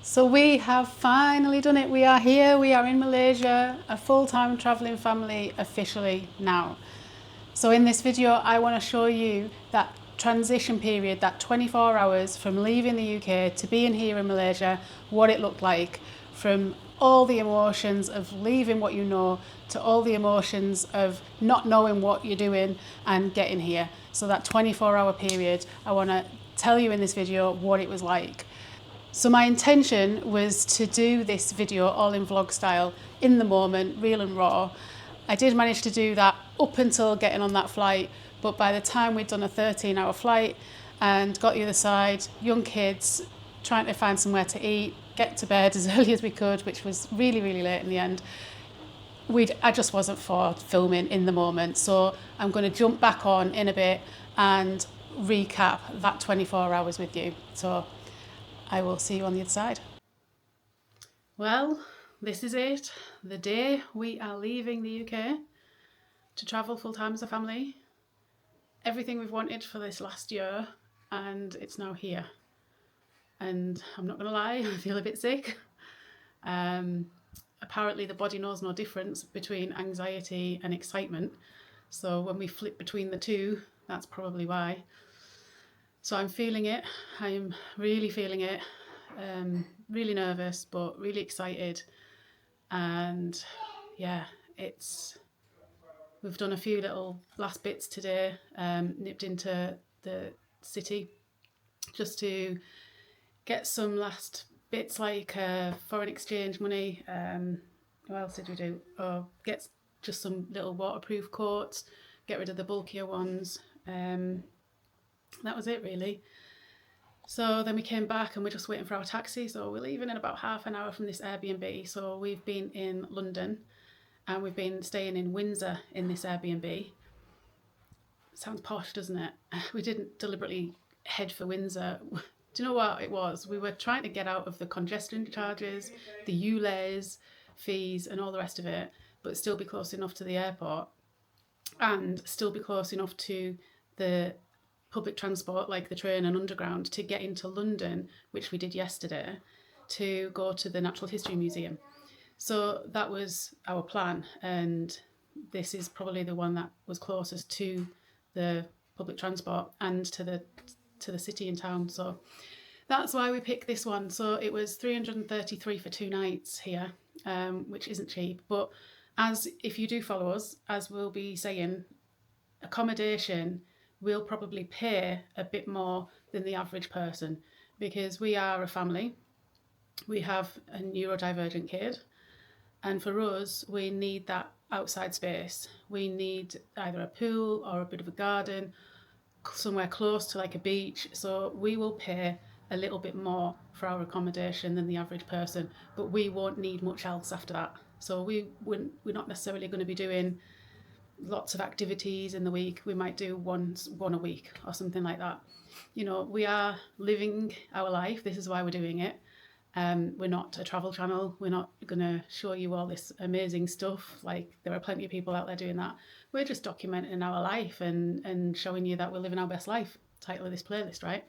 So we have finally done it. We are here. We are in Malaysia, a full-time traveling family officially now. So in this video, I want to show you that transition period, that 24 hours from leaving the UK to being here in Malaysia, what it looked like, from all the emotions of leaving what you know to all the emotions of not knowing what you're doing and getting here. So that 24-hour period, I want to tell you in this video what it was like. So my intention was to do this video all in vlog style, in the moment, real and raw. I did manage to do that up until getting on that flight, but by the time we'd done a 13-hour flight and got the other side, young kids, trying to find somewhere to eat, get to bed as early as we could, which was really, really late in the end, I just wasn't for filming in the moment. So I'm going to jump back on in a bit and recap that 24 hours with you. So I will see you on the other side. Well, this is it. The day we are leaving the UK to travel full time as a family. Everything we've wanted for this last year, and it's now here. And I'm not going to lie, I feel a bit sick. Apparently the body knows no difference between anxiety and excitement. So when we flip between the two, that's probably why. So I'm feeling it. I'm really feeling it. Really nervous, but really excited. And yeah, we've done a few little last bits today, nipped into the city just to get some last bits like foreign exchange money. What else did we do? Oh, get just some little waterproof coats, get rid of the bulkier ones. That was it really. So then we came back and we're just waiting for our taxi. So we're leaving in about half an hour from this Airbnb. So we've been in London and we've been staying in Windsor in this Airbnb. Sounds posh, doesn't it? We didn't deliberately head for Windsor. Do you know what it was? We were trying to get out of the congestion charges, the ULEZ fees and all the rest of it, but still be close enough to the airport and still be close enough to the public transport like the train and underground to get into London, which we did yesterday, to go to the Natural History Museum. So that was our plan, and this is probably the one that was closest to the public transport and to the city and town. So that's why we picked this one. So it was 333 for 2 nights here, which isn't cheap. But as if you do follow us, as we'll be saying, accommodation will probably pay a bit more than the average person because we are a family. We have a neurodivergent kid, and for us, we need that outside space. We need either a pool or a bit of a garden, somewhere close to like a beach. So we will pay a little bit more for our accommodation than the average person, but we won't need much else after that. So we're not necessarily going to be doing lots of activities in the week. We might do one a week or something like that. You know, we are living our life. This is why we're doing it. We're not a travel channel. We're not going to show you all this amazing stuff. Like, there are plenty of people out there doing that. We're just documenting our life and showing you that we're living our best life. Title of this playlist, right?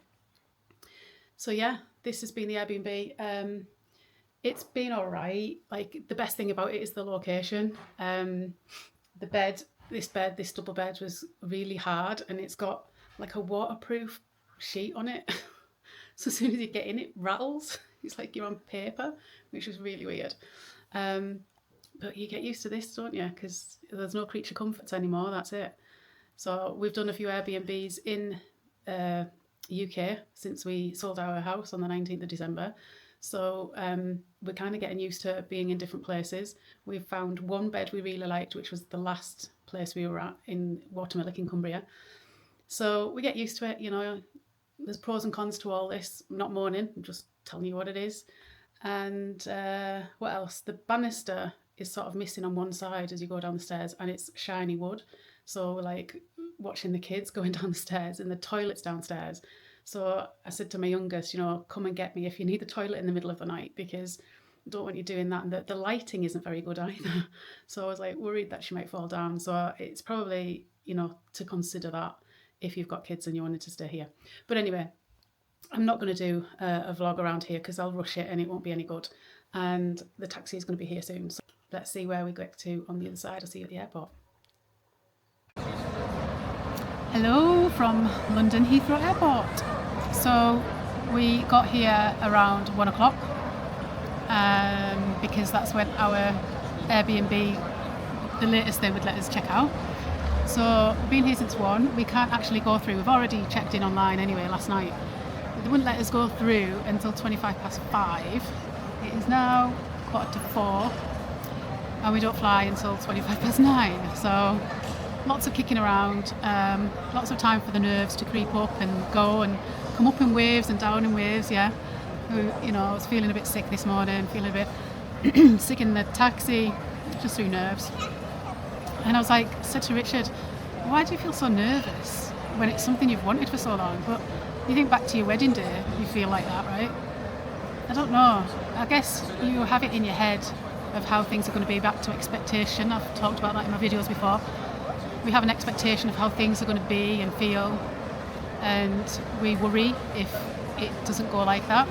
So yeah, this has been the Airbnb. It's been all right. Like, the best thing about it is the location. The bed, this double bed was really hard, and it's got like a waterproof sheet on it. So as soon as you get in, it rattles. It's like you're on paper, which is really weird. But you get used to this, don't you? Because there's no creature comforts anymore. That's it. So we've done a few Airbnbs in UK since we sold our house on the 19th of December. So we're kind of getting used to being in different places. We've found one bed we really liked, which was the last place we were at in Watermillick in Cumbria. So we get used to it, you know. There's pros and cons to all this. I'm not moaning, I'm just telling you what it is. And what else? The banister is sort of missing on one side as you go down the stairs, and it's shiny wood. So we're like watching the kids going down the stairs, and the toilet's downstairs. So I said to my youngest, you know, come and get me if you need the toilet in the middle of the night, because I don't want you doing that. And the lighting isn't very good either. So I was like worried that she might fall down. So it's probably, you know, to consider that if you've got kids and you wanted to stay here. But anyway, I'm not going to do a vlog around here because I'll rush it and it won't be any good. And the taxi is going to be here soon. So let's see where we get to on the other side. I'll see you at the airport. Hello from London Heathrow Airport. So we got here around 1 o'clock because that's when our Airbnb, the latest they would let us check out. So we've been here since 1. We can't actually go through. We've already checked in online anyway last night. They wouldn't let us go through until 5:25. It is now 4:45 and we don't fly until 9:25. So lots of kicking around, lots of time for the nerves to creep up and go and come up in waves and down in waves, yeah. You know, I was feeling a bit sick this morning, feeling a bit sick in the taxi, just through nerves. And I was like, said to Richard, why do you feel so nervous when it's something you've wanted for so long? But you think back to your wedding day, you feel like that, right? I don't know. I guess you have it in your head of how things are going to be, back to expectation. I've talked about that in my videos before. We have an expectation of how things are going to be and feel, and we worry if it doesn't go like that.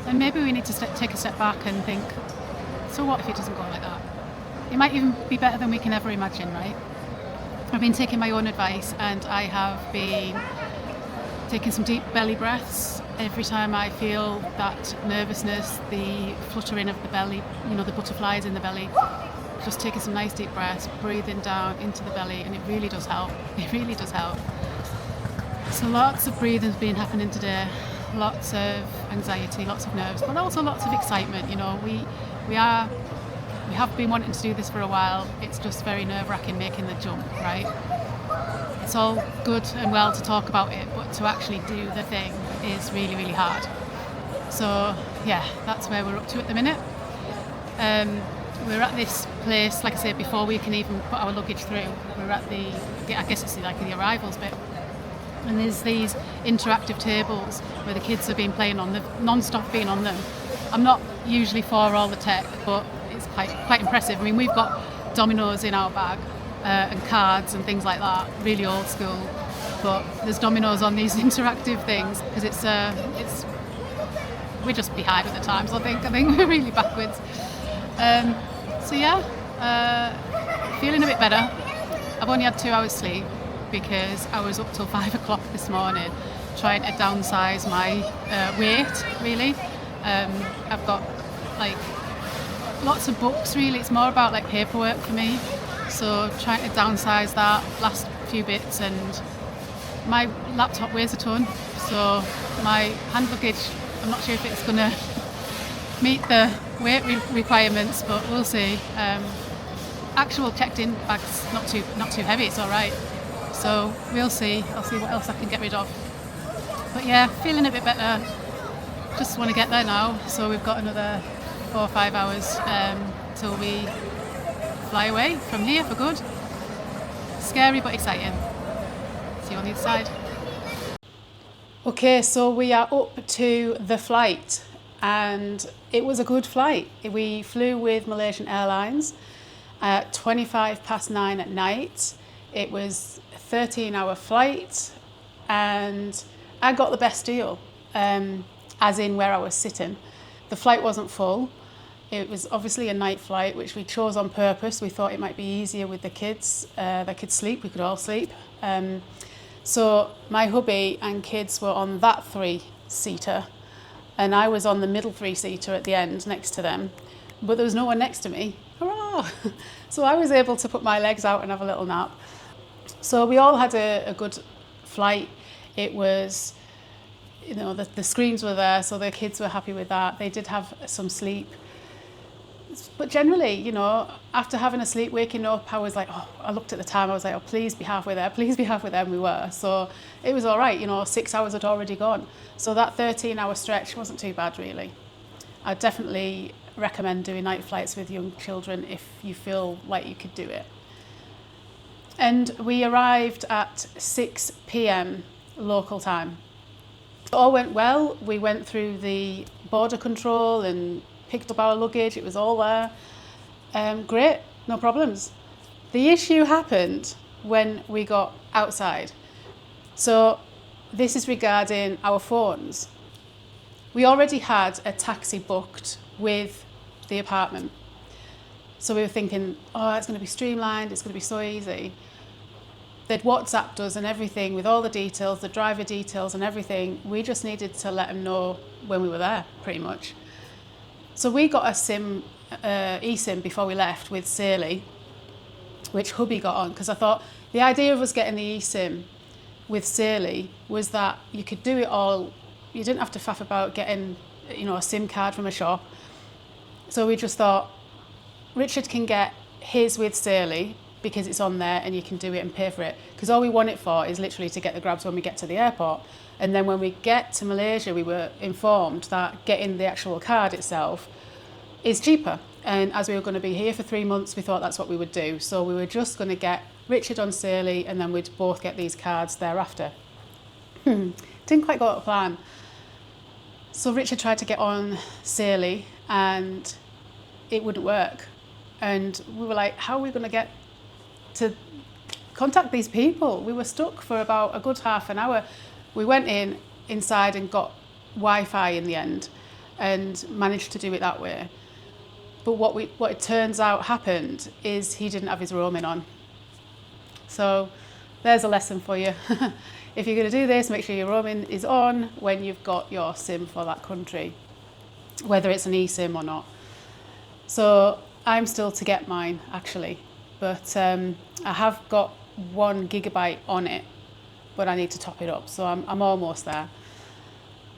And maybe we need to take a step back and think, so what if it doesn't go like that? It might even be better than we can ever imagine, right? I've been taking my own advice and I have been taking some deep belly breaths every time I feel that nervousness, the fluttering of the belly, you know, the butterflies in the belly. Just taking some nice deep breaths, breathing down into the belly, and it really does help. It really does help. So lots of breathing's been happening today, lots of anxiety, lots of nerves, but also lots of excitement. You know, we have been wanting to do this for a while. It's just very nerve-wracking making the jump, right? It's all good and well to talk about it, but to actually do the thing is really, really hard. So yeah, that's where we're up to at the minute. We're at this place, like I said, before we can even put our luggage through. We're at I guess it's like the arrivals bit. And there's these interactive tables where the kids have been playing on, non-stop being on them. I'm not usually for all the tech, but it's quite impressive. I mean, we've got dominoes in our bag and cards and things like that, really old school. But there's dominoes on these interactive things because we're just behind at the times. I think we're really backwards. So yeah, feeling a bit better. I've only had 2 hours sleep because I was up till 5 o'clock this morning trying to downsize my weight, really. I've got like lots of books, really. It's more about like paperwork for me. So trying to downsize that last few bits, and my laptop weighs a ton. So my hand luggage, I'm not sure if it's going to meet the weight requirements, but we'll see. Actual checked-in bag's not too heavy. It's all right. So we'll see. I'll see what else I can get rid of. But yeah, feeling a bit better. Just want to get there now. So we've got another 4 or 5 hours till we fly away from here for good. Scary but exciting. See you on the other side. Okay, so we are up to the flight, and it was a good flight. We flew with Malaysian Airlines at 9:25 at night. It was a 13-hour flight, and I got the best deal, as in where I was sitting. The flight wasn't full. It was obviously a night flight, which we chose on purpose. We thought it might be easier with the kids. They could sleep, we could all sleep. So my hubby and kids were on that 3-seater, and I was on the middle 3-seater at the end next to them, but there was no one next to me. Hurrah! So I was able to put my legs out and have a little nap. So we all had a good flight. It was, you know, the screens were there, so the kids were happy with that. They did have some sleep. But generally, you know, after having a sleep, waking up, I was like, I looked at the time, I was like, please be halfway there, please be halfway there, and we were. So it was all right, you know, 6 hours had already gone. So that 13-hour stretch wasn't too bad, really. I definitely recommend doing night flights with young children if you feel like you could do it. And we arrived at 6 p.m. local time. It all went well. We went through the border control and picked up our luggage. It was all there. Great, no problems. The issue happened when we got outside. So this is regarding our phones. We already had a taxi booked with the apartment. So we were thinking, oh, it's going to be streamlined, it's going to be so easy. They'd WhatsApped us and everything with all the details, the driver details and everything. We just needed to let them know when we were there, pretty much. So we got a eSIM before we left with Saley, which hubby got on, because I thought the idea of us getting the eSIM with Saley was that you could do it all. You didn't have to faff about getting, a SIM card from a shop. So we just thought, Richard can get his with Saley because it's on there and you can do it and pay for it. Because all we want it for is literally to get the grabs when we get to the airport. And then when we get to Malaysia, we were informed that getting the actual card itself is cheaper. And as we were going to be here for 3 months, we thought that's what we would do. So we were just going to get Richard on Saley and then we'd both get these cards thereafter. Didn't quite go to plan. So Richard tried to get on Saley and it wouldn't work. And we were like, how are we going to get to contact these people? We were stuck for about a good half an hour. We went inside and got Wi-Fi in the end and managed to do it that way. But what it turns out happened is he didn't have his roaming on. So there's a lesson for you. If you're going to do this, make sure your roaming is on when you've got your SIM for that country, whether it's an eSIM or not. So I'm still to get mine, actually. But I have got 1 gigabyte on it, but I need to top it up. So I'm almost there.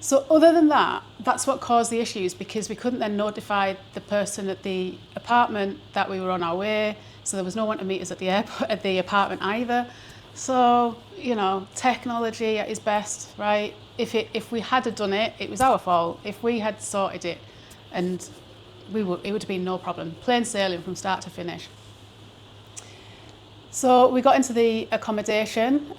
So other than that, that's what caused the issues, because we couldn't then notify the person at the apartment that we were on our way. So there was no one to meet us at the airport, at the apartment either. So, technology at its best, right? If we had done it, it was our fault. If we had sorted it, and it would have been no problem. Plain sailing from start to finish. So we got into the accommodation.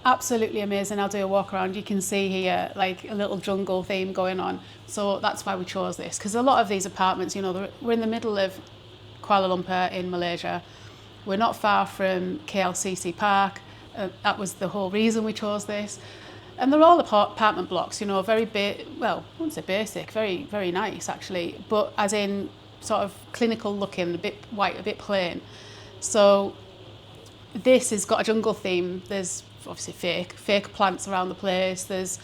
Absolutely amazing. I'll do a walk around. You can see here like a little jungle theme going on. So that's why we chose this, because a lot of these apartments, we're in the middle of Kuala Lumpur in Malaysia. We're not far from KLCC Park. That was the whole reason we chose this. And they're all apartment blocks, very I wouldn't say basic, very, very nice actually, but as in sort of clinical looking, a bit white, a bit plain. So this has got a jungle theme. There's obviously fake plants around the place. There's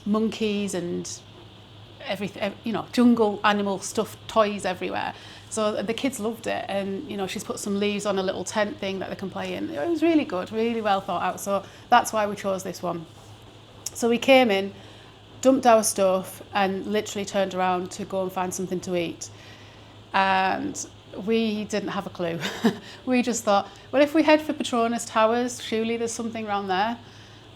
monkeys and everything, jungle animal stuff, toys everywhere. So the kids loved it, and she's put some leaves on a little tent thing that they can play in. It was really good, really well thought out. So that's why we chose this one. So we came in, dumped our stuff, and literally turned around to go and find something to eat. And we didn't have a clue. We just thought, well, if we head for Petronas Towers, surely there's something around there.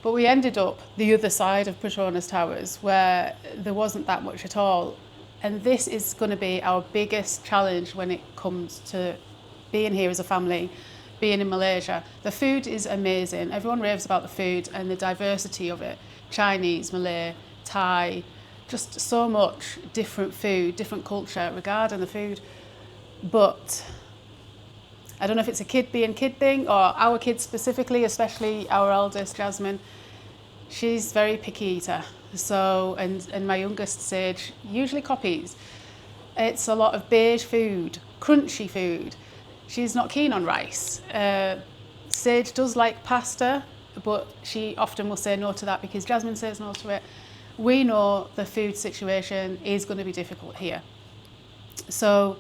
But we ended up the other side of Petronas Towers, where there wasn't that much at all. And this is going to be our biggest challenge when it comes to being here as a family, being in Malaysia. The food is amazing. Everyone raves about the food and the diversity of it. Chinese, Malay, Thai, just so much different food, different culture regarding the food. But I don't know if it's a kid being kid thing or our kids specifically, especially our eldest, Jasmine. She's very picky eater. So, and my youngest, Sage, usually copies. It's a lot of beige food, crunchy food. She's not keen on rice. Sage does like pasta, but she often will say no to that because Jasmine says no to it. We know the food situation is going to be difficult here. So,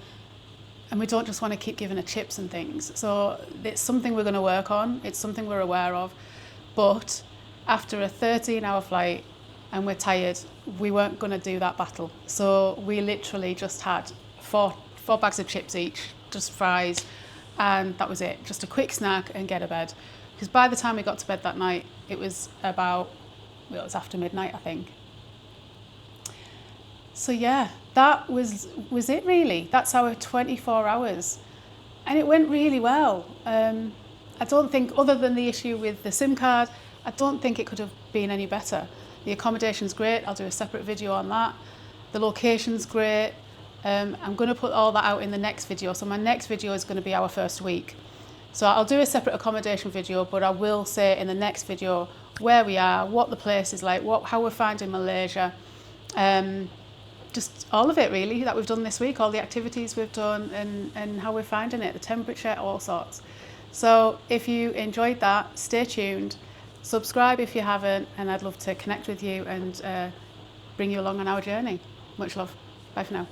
and we don't just want to keep giving her chips and things. So it's something we're going to work on. It's something we're aware of. But after a 13-hour flight, and we're tired, we weren't going to do that battle. So we literally just had four bags of chips each, just fries, and that was it. Just a quick snack and get to bed. Because by the time we got to bed that night, it was after midnight, I think. So yeah, that was it really. That's our 24 hours. And it went really well. I don't think, other than the issue with the SIM card, I don't think it could have been any better. The accommodation's great. I'll do a separate video on that. The location's great. I'm going to put all that out in the next video. So my next video is going to be our first week. So I'll do a separate accommodation video, but I will say in the next video where we are, what the place is like, how we're finding Malaysia, just all of it really that we've done this week, all the activities we've done and how we're finding it, the temperature, all sorts. So if you enjoyed that, stay tuned, subscribe if you haven't, and I'd love to connect with you and bring you along on our journey. Much love. Bye for now.